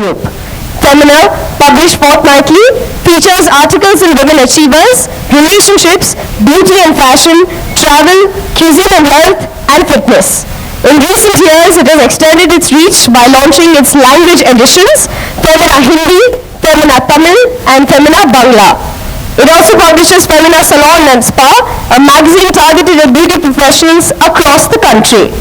group. Femina, published fortnightly, features articles on women achievers, relationships, beauty and fashion, travel, cuisine and health, and fitness. In recent years, it has extended its reach by launching its language editions, Femina Hindi, Femina Tamil, and Femina Bangla. It also publishes Femina Salon and Spa, a magazine targeted at beauty professionals across the country.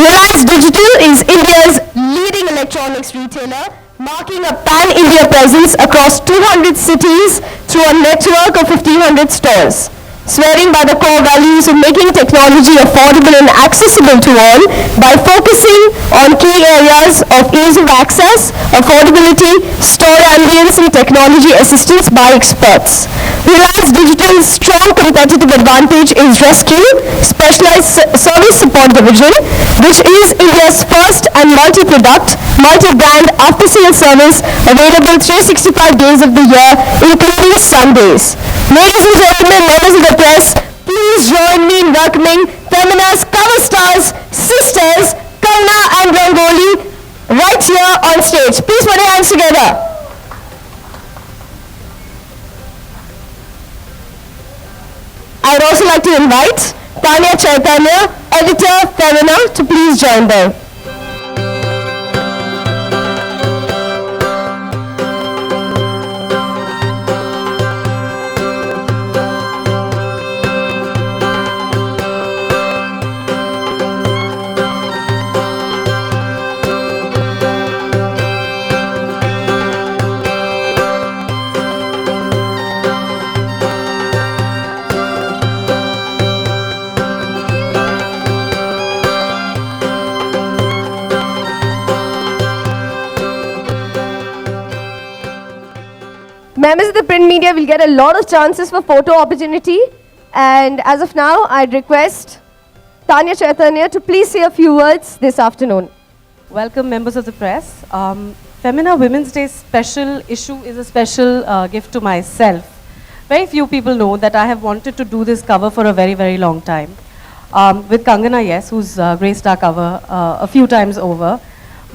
Reliance Digital is India's leading electronics retailer, marking a pan-India presence across 200 cities through a network of 1,500 stores. Swearing by the core values of making technology affordable and accessible to all by focusing on key areas of ease of access, affordability, store ambience, and technology assistance by experts. Reliance Digital's strong competitive advantage is Rescue, Specialized Service Support Division, which is India's first and multi-product, multi-brand after-sales service available 365 days of the year, including Sundays. Ladies and gentlemen, members of the press, please join me in welcoming Femina's cover stars, sisters, Kangana and Rangoli, right here on stage. Please put your hands together. I would also like to invite Tanya Chaitanya, editor, Femina, to please join them. Members of the print media will get a lot of chances for photo opportunity, and as of now, I'd request Tanya Chaitanya to please say a few words this afternoon. Welcome, members of the press. Femina Women's Day special issue is a special gift to myself. Very few people know that I have wanted to do this cover for a very, very long time. With Kangana, yes, who's graced our cover a few times over,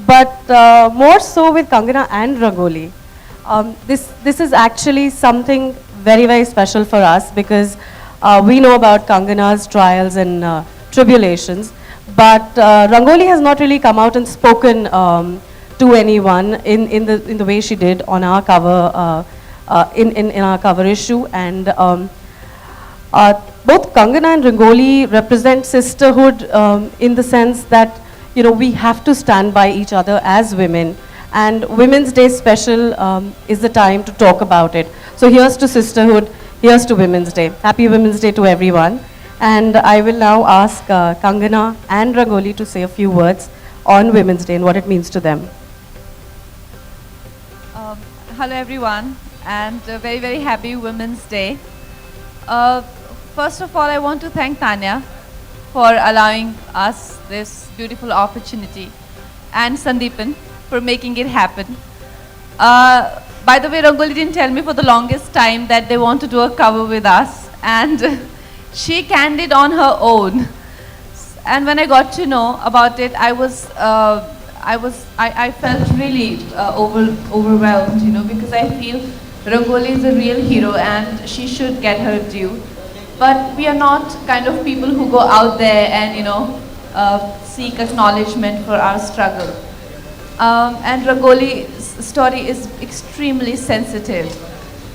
but more so with Kangana and Rangoli. This is actually something very, very special for us because we know about Kangana's trials and tribulations, but Rangoli has not really come out and spoken to anyone in the way she did on our cover, in our cover issue. And both Kangana and Rangoli represent sisterhood in the sense that, you know, we have to stand by each other as women. And Women's Day special is the time to talk about it. So here's to sisterhood, here's to Women's Day. Happy Women's Day to everyone. And I will now ask Kangana and Rangoli to say a few words on Women's Day and what it means to them. Hello everyone, and very, very happy Women's Day. First of all, I want to thank Tanya for allowing us this beautiful opportunity, and Sandeepan for making it happen. By the way, Rangoli didn't tell me for the longest time that they want to do a cover with us, and she canned it on her own. And when I got to know about it, I felt really overwhelmed, you know, because I feel Rangoli is a real hero and she should get her due. But we are not kind of people who go out there and, you know, seek acknowledgement for our struggle. And Rangoli's story is extremely sensitive.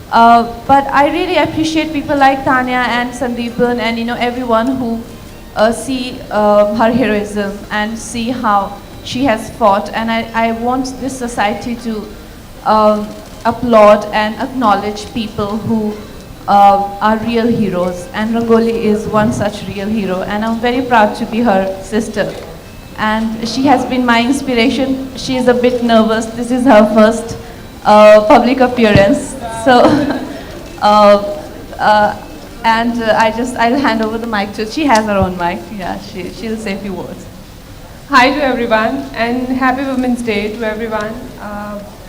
But I really appreciate people like Tanya and Sandeepan and, you know, everyone who see her heroism and see how she has fought. And I want this society to applaud and acknowledge people who are real heroes. And Rangoli is one such real hero. And I'm very proud to be her sister. And she has been my inspiration. She is a bit nervous. This is her first public appearance. So, I'll hand over the mic to her. She has her own mic. Yeah, she'll say a few words. Hi to everyone, and happy Women's Day to everyone.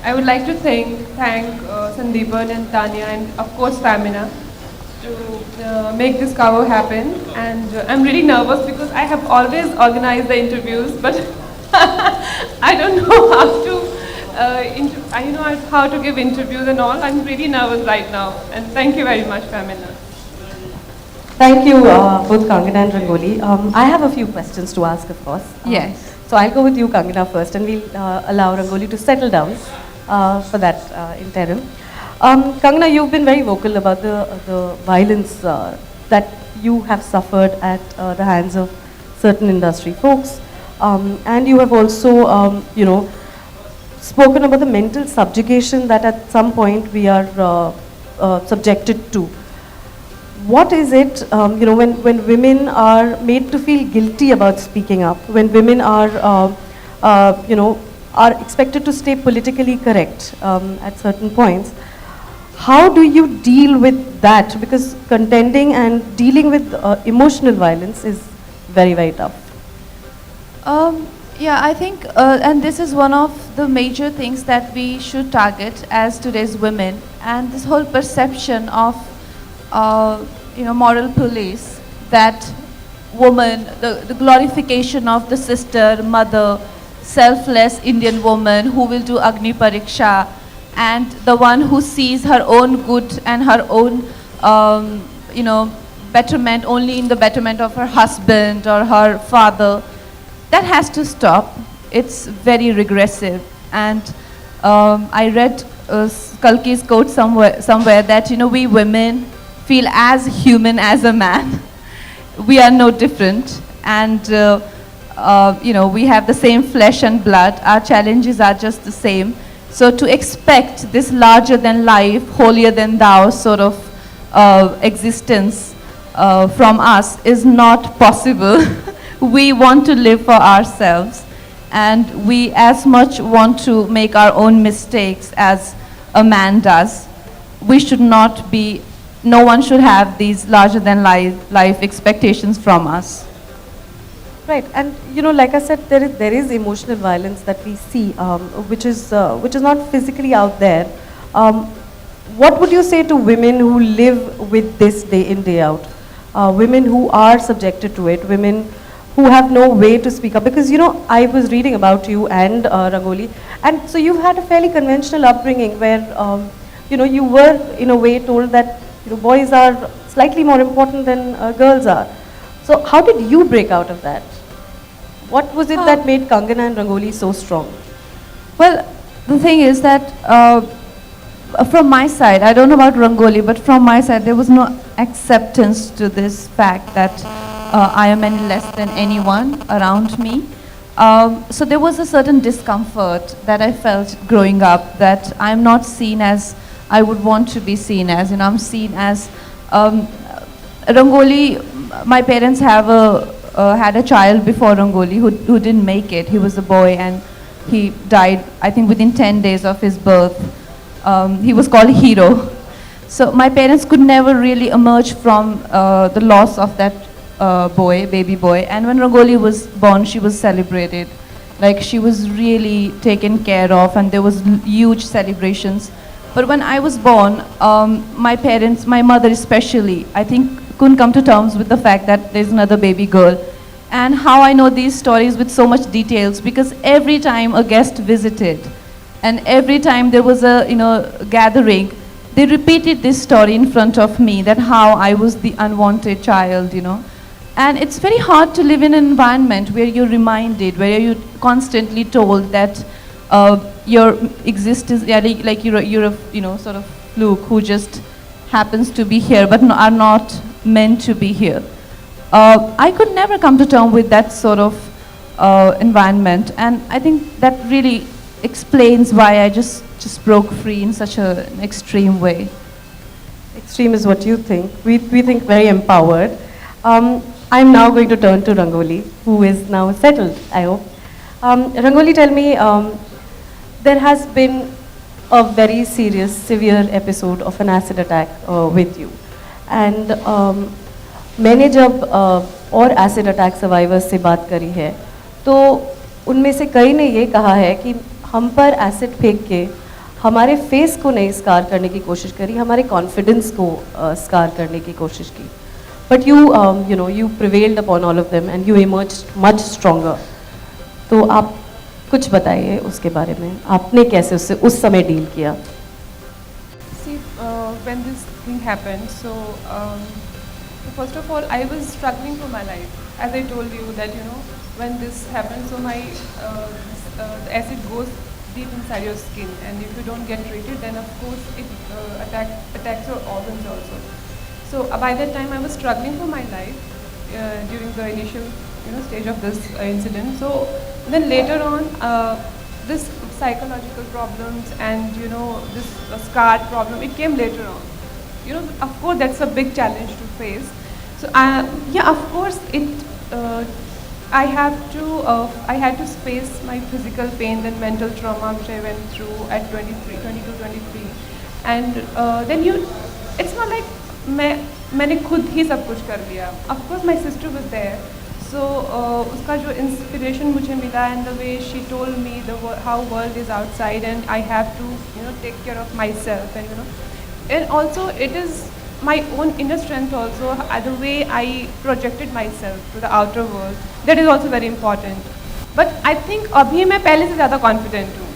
I would like to thank Sandeepan and Tanya and of course Femina to make this cover happen. And I'm really nervous because I have always organized the interviews, but I don't know how to I know how to give interviews and all. I'm really nervous right now. And thank you very much, Femina. Thank you, both Kangana and Rangoli. I have a few questions to ask, of course. Yes. So I'll go with you, Kangana, first, and we'll allow Rangoli to settle down for that interim. Kangana, you've been very vocal about the violence that you have suffered at the hands of certain industry folks, and you have also, spoken about the mental subjugation that at some point we are subjected to. What is it, when women are made to feel guilty about speaking up, when women are, are expected to stay politically correct at certain points? How do you deal with that? Because contending and dealing with emotional violence is very, very tough. Yeah, I think, and this is one of the major things that we should target as today's women, and this whole perception of, moral police, that woman, the glorification of the sister, mother, selfless Indian woman who will do Agni Pariksha, and the one who sees her own good and her own, betterment only in the betterment of her husband or her father. That has to stop. It's very regressive. And I read Kalki's quote somewhere that, we women feel as human as a man. We are no different. And, we have the same flesh and blood. Our challenges are just the same. So to expect this larger than life, holier than thou sort of existence from us is not possible. We want to live for ourselves, and we as much want to make our own mistakes as a man does. We should not be, no one should have these larger than life expectations from us. Right, and like I said, there is emotional violence that we see, which is not physically out there. What would you say to women who live with this day in, day out? Women who are subjected to it, women who have no way to speak up? Because I was reading about you and Rangoli, and so you've had a fairly conventional upbringing where you were in a way told that boys are slightly more important than girls are. So how did you break out of that? What was it that made Kangana and Rangoli so strong? Well, the thing is that from my side, I don't know about Rangoli, but from my side, there was no acceptance to this fact that I am any less than anyone around me. So there was a certain discomfort that I felt growing up, that I'm not seen as I would want to be seen as. I'm seen as Rangoli. My parents have had a child before Rangoli who didn't make it. He was a boy and he died, I think, within 10 days of his birth. He was called Hero. So my parents could never really emerge from the loss of that baby boy. And when Rangoli was born, she was celebrated. Like, she was really taken care of, and there was huge celebrations. But when I was born, my parents, my mother especially, I think couldn't come to terms with the fact that there's another baby girl. And how I know these stories with so much details, because every time a guest visited, and every time there was a gathering, they repeated this story in front of me, that how I was the unwanted child, And it's very hard to live in an environment where you're reminded, where you're constantly told that your existence, like you're a sort of fluke who just happens to be here, but are not meant to be here. I could never come to terms with that sort of environment, and I think that really explains why I just broke free in such an extreme way. Extreme is what you think. We think very empowered. I'm now going to turn to Rangoli, who is now settled, I hope. Rangoli, tell me, there has been a very serious, severe episode of an acid attack with you. And मैंने जब और acid attack survivors से बात करी है, तो उनमें से कई ने ये कहा है कि हम पर acid फेंक के हमारे face को नहीं scar करने की कोशिश करी, हमारे confidence को scar करने की कोशिश की. But you prevailed upon all of them and you emerged much stronger. तो आप कुछ बताइए उसके बारे में, आपने कैसे उससे उस समय डील किया? See, when this thing happened, so first of all, I was struggling for my life. As I told you that, you know, when this happened, so my the acid goes deep inside your skin, and if you don't get treated, then of course it attacks your organs also. So by that time, I was struggling for my life during the initial, you know, stage of this incident. So then later on, this psychological problems and, you know, this scar problem, it came later on. You know, of course, that's a big challenge to face. So yeah, of course, I had to face my physical pain and mental trauma which I went through at 22, 23, and then it's not like मैंने खुद ही सब कुछ कर लिया. Of course, my sister was there. So उसका जो inspiration मुझे मिला and the way she told me how world is outside and I have to, you know, take care of myself, and, you know, and also it is my own inner strength also, the way I projected myself to the outer world, that is also very important. But I think अभी मैं पहले से ज़्यादा confident हूँ.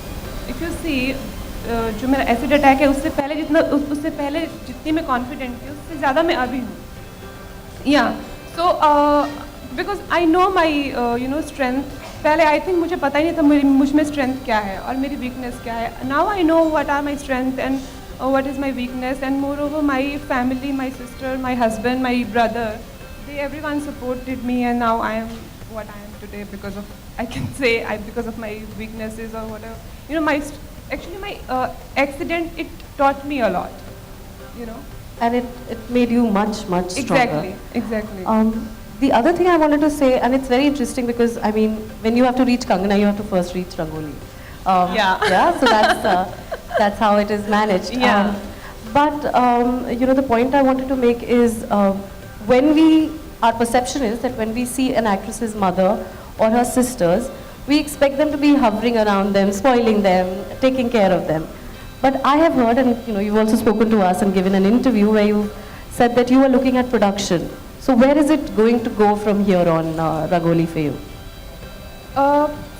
If you see, जो मेरा acid attack है उससे पहले जितनी मैं confident थी उससे ज़्यादा मैं अभी हूँ. Yeah. So because I know my you know, strength. पहले I think मुझे पता ही नहीं था मुझ में strength क्या है और मेरी weakness क्या है. Now I know what are my strength and what is my weakness, and moreover my family, my sister, my husband, my brother, everyone supported me, and now I am what I am today because of, I can say, because of my weaknesses or whatever. You know, actually my accident, it taught me a lot, you know. And it made you much stronger. Exactly. The other thing I wanted to say, and it's very interesting because, I mean, when you have to reach Kangana, you have to first reach Rangoli. Yeah, so that's how it is managed. Yeah. But you know, the point I wanted to make is our perception is that when we see an actress's mother or her sisters, we expect them to be hovering around them, spoiling them, taking care of them. But I have heard, and, you know, you've also spoken to us and given an interview where you said that you were looking at production. So where is it going to go from here on, Rangoli, for you?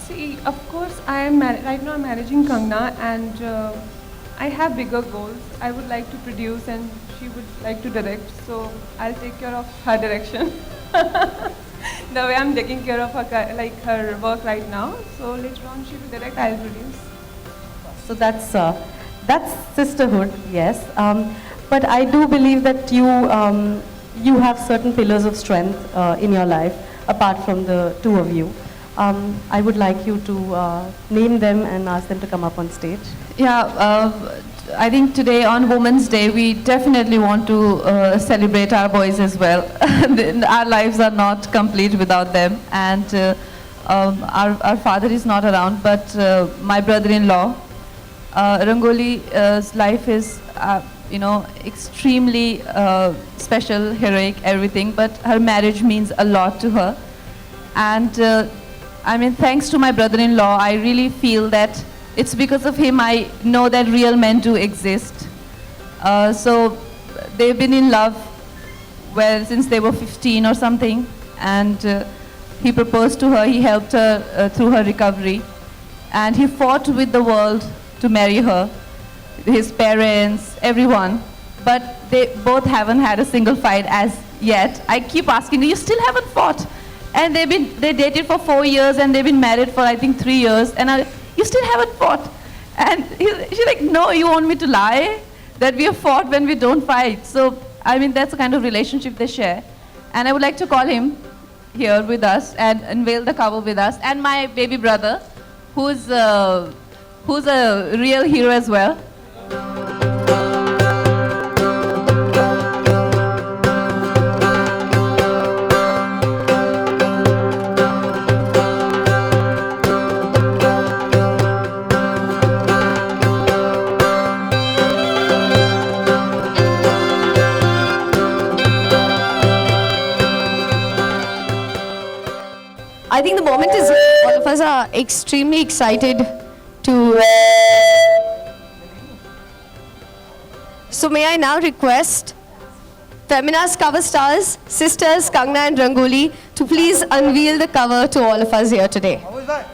See, of course, right now I'm managing Kangana, and I have bigger goals. I would like to produce and she would like to direct, so I'll take care of her direction. The way I'm taking care of her work right now. So later on she will direct, I'll produce. So that's sisterhood, yes. But I do believe that you have certain pillars of strength in your life, apart from the two of you. I would like you to name them and ask them to come up on stage. Yeah, I think today on Women's Day, we definitely want to celebrate our boys as well. Our lives are not complete without them, and our father is not around, but my brother-in-law, Rangoli's life is, you know, extremely special, heroic, everything, but her marriage means a lot to her. And I mean, thanks to my brother-in-law, I really feel that it's because of him I know that real men do exist. So they've been in love since they were 15 or something, and he proposed to her, he helped her through her recovery, and he fought with the world to marry her, his parents, everyone, but they both haven't had a single fight as yet. I keep asking, you still haven't fought? And they dated for 4 years and they've been married for I think 3 years, and you still haven't fought? And she's like, no, you want me to lie? That we have fought when we don't fight. So, I mean, that's the kind of relationship they share. And I would like to call him here with us and unveil the cover with us. And my baby brother, who's a real hero as well. I think the moment is here. All of us are extremely excited to... So may I now request Femina's cover stars, sisters Kangana and Rangoli, to please unveil the cover to all of us here today. How was that?